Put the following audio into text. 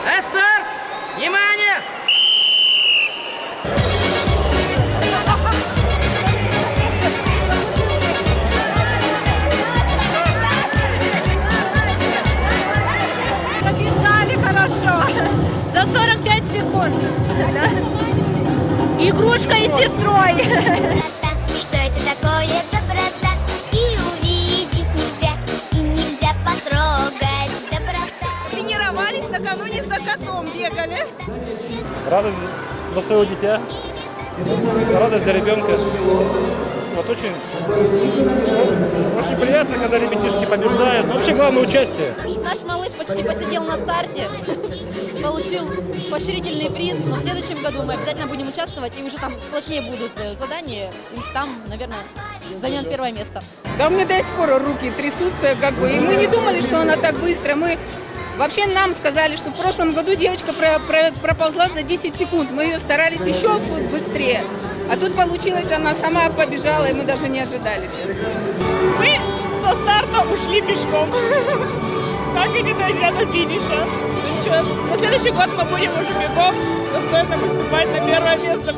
Эстер, внимание! Пробежали хорошо. За 45 секунд. Игрушкой и сестрой. Что это такое доброта? И увидеть нельзя, и нельзя потрогать доброта. Тренировались, накануне за котом бегали. Радость за своего дитя, радость за ребенка. Вот очень приятно, когда ребятишки побеждают. Но вообще главное участие. Наш малыш почти посидел на старте, получил поощрительный приз, но в следующем году мы обязательно будем участвовать, и уже там сложнее будут задания, и там, наверное, займем первое место. Да у меня до сих пор руки трясутся, как бы, и мы не думали, что она так быстро. Вообще нам сказали, что в прошлом году девочка проползла за 10 секунд, мы ее старались еще быстрее. А тут получилось, она сама побежала, и мы даже не ожидали, честно. Мы со старта ушли пешком, так и не дойдя до финиша. Ну ничего, на следующий год мы будем уже бегом достойно выступать на первое место.